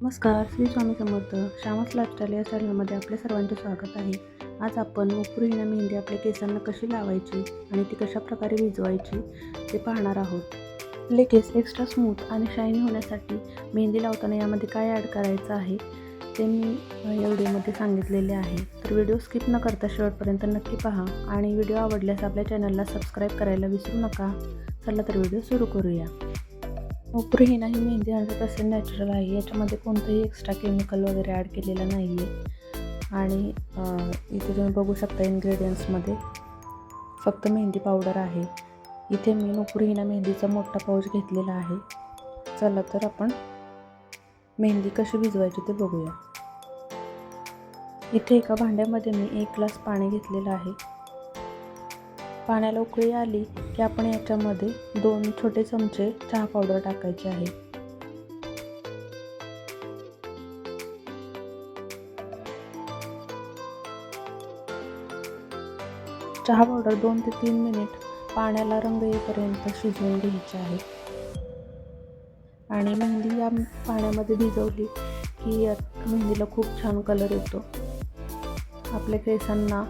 नमस्कार, श्री स्वामी समर्थ. श्यामस लाईफस्टाईल या चॅनलमध्ये आपले सर्वांचे स्वागत आहे. आज आपण नुपुरहीना मेहंदी आपल्या केसांना कशी लावायची आणि ती कशा प्रकारे भिजवायची ते पाहणार आहोत. आपले केस एक्स्ट्रा स्मूथ आणि शायनी होण्यासाठी मेहंदी लावताना यामध्ये काय ॲड करायचं आहे ते मी या व्हिडिओमध्ये सांगितलेले आहे. तर व्हिडिओ स्किप न करता शेवटपर्यंत नक्की पहा आणि व्हिडिओ आवडल्यास आपल्या चॅनलला सबस्क्राईब करायला विसरू नका. चला तर व्हिडिओ सुरू करूया. नुपुरहीना ही मेहंदी 100% नॅचरल आहे. याच्यामध्ये कोणतंही एक्स्ट्रा केमिकल वगैरे ॲड केलेलं नाही आहे. आणि इथे तुम्ही बघू शकता इन्ग्रेडियंट्समध्ये फक्त मेहंदी पावडर आहे. इथे मी नुपुरहीना मेहंदीचा मोठा पाऊच घेतलेला आहे. चला तर आपण मेहंदी कशी भिजवायची ते बघूया. इथे एका भांड्यामध्ये मी 1 ग्लास पाणी घेतलेलं आहे. पाण्याला उकळी आली की आपण याच्यामध्ये 2 छोटे चमचे चहा पावडर टाकायचे आहे. चहा पावडर 2 ते 3 मिनिट पाण्याला रंग येईपर्यंत शिजवून घ्यायचे आहे. आणि मेहंदी या पाण्यामध्ये भिजवली की मेहंदीला खूप छान कलर येतो. आपल्या केसांना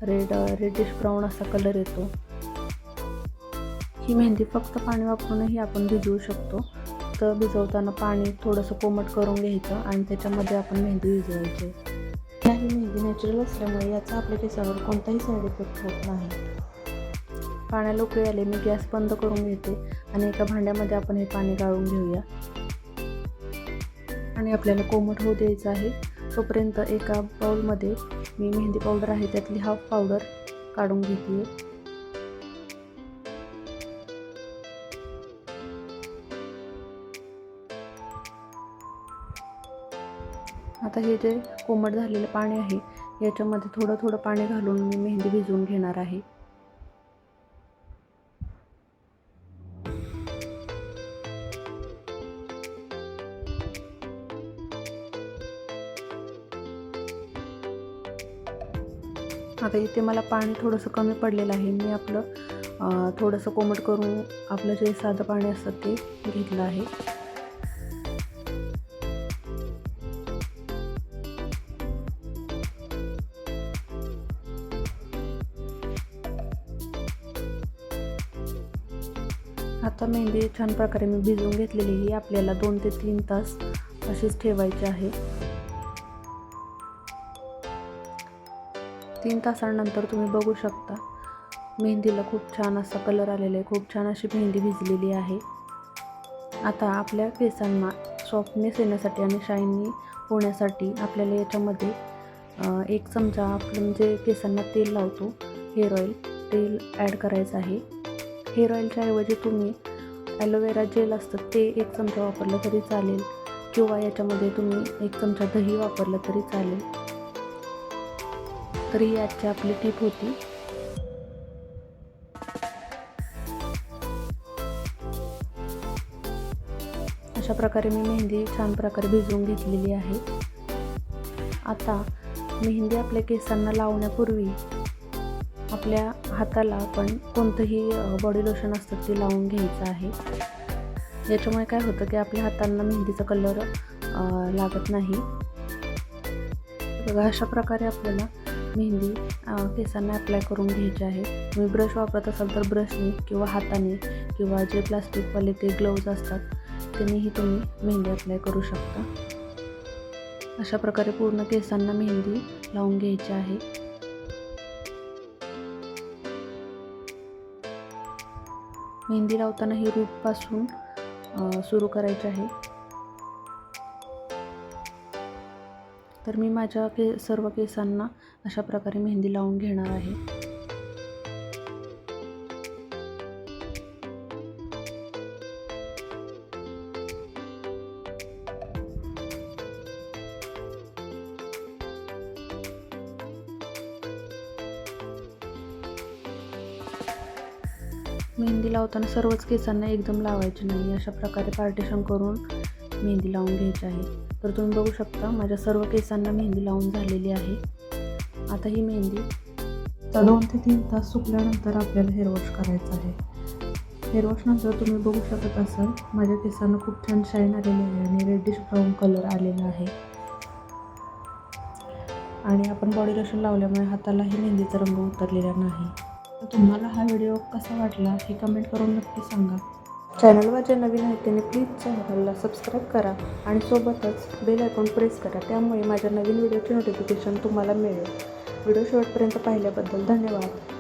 रेडिश ब्राऊन असा कलर येतो. ही मेहंदी फक्त पाणी वापरूनही आपण भिजवू शकतो. तर भिजवताना पाणी थोडंसं कोमट करून घ्यायचं आणि त्याच्यामध्ये आपण मेहंदी भिजवायची. ही मेहंदी नॅचरल असल्यामुळे याचा आपल्या केसावर कोणताही साईड इफेक्ट होत नाही. पाण्याला उकळी आले मी गॅस बंद करून घेते आणि एका भांड्यामध्ये आपण हे पाणी गाळून घेऊया. आणि आपल्याला कोमट होऊ द्यायचं आहे. तोपर्यंत एका बाउलमध्ये मी मेहंदी पावडर आहे त्यातली हाफ पावडर काढून घेते. आता हे जे कोमट झालेलं पाणी आहे याच्यामध्ये थोडं थोडं पाणी घालून मी मेहंदी भिजवून घेणार आहे. आता इथे मला पाणी थोडंसं कमी पडलेलं आहे. मी आपलं थोडंसं कोमट करून आपलं जे साधं पाणी असतं ते घेतलं आहे. आता मेहंदी छान प्रकारे मी भिजवून घेतलेली ही आपल्याला 2 ते 3 तास अशीच ठेवायची आहे. 3 तासांनंतर तुम्ही बघू शकता मेहंदीला खूप छान असा कलर आलेला आहे. खूप छान अशी मेहंदी भिजलेली आहे. आता आपल्या केसांना सॉफ्टनेस येण्यासाठी आणि शायनी होण्यासाठी आपल्याला याच्यामध्ये 1 चमचा आपण म्हणजे केसांना तेल लावतो हेअर ऑइल तेल ॲड करायचं आहे. हेअर ऑइलच्या ऐवजी तुम्ही ॲलोवेरा जेल असतं ते 1 चमचा वापरलं तरी चालेल किंवा याच्यामध्ये तुम्ही 1 चमचा दही वापरलं तरी चालेल. तर ही आजची आपली टिप होती. अशा प्रकारे मी मेहंदी छान प्रकारे भिजवून घेतलेली आहे. आता मेहंदी आपल्या केसांना लावण्यापूर्वी आपल्या हाताला आपण कोणतंही बॉडी लोशन असतं ते लावून घ्यायचं आहे. याच्यामुळे काय होतं की आपल्या हातांना मेहंदीचा कलर लागत नाही. बघा अशा प्रकारे आपल्याला मेहंदी केसांना अप्लाय करून घ्यायची आहे. तुम्ही ब्रश वापरत असाल तर ब्रशने किंवा हाताने किंवा जे प्लास्टिकवाले ते ग्लोव्ज असतात त्यांनीही तुम्ही मेहंदी अप्लाय करू शकता. अशा प्रकारे पूर्ण केसांना मेहंदी लावून घ्यायची आहे. मेहंदी लावताना ही रूटपासून सुरू करायची आहे. तर मी माझ्या सर्व केसांना अशा प्रकारे मेहंदी लावून घेणार आहे. मेहंदी लावताना सर्वच केसांना एकदम लावायची नाही. अशा प्रकारे पार्टिशन करून मेहंदी लावून घ्यायची आहे. तर तुम्ही बघू शकता माझ्या सर्व केसांना मेहंदी लावून झालेली आहे. आता ही मेहंदी 2 ते 3 तास सुकल्यानंतर आपल्याला हेअर वॉश करायचं आहे. हेअर वॉशनंतर तुम्ही बघू शकत असाल माझ्या केसांना खूप छान शाईन आलेली आहे आणि रेडिश ब्राऊन कलर आलेला आहे. आणि आपण बॉडी लोशन लावल्यामुळे हातालाही मेहंदीचा रंग उतरलेला नाही. तर तुम्हाला हा व्हिडिओ कसा वाटला हे कमेंट करून नक्की सांगा. चॅनलवर जे नवीन आहे त्यांनी प्लीज चॅनलला सबस्क्राईब करा आणि सोबतच बेल आयकॉन प्रेस करा. त्यामुळे माझ्या नवीन व्हिडिओची नोटिफिकेशन तुम्हाला मिळेल. व्हिडिओ शेवटपर्यंत पाहिल्याबद्दल धन्यवाद.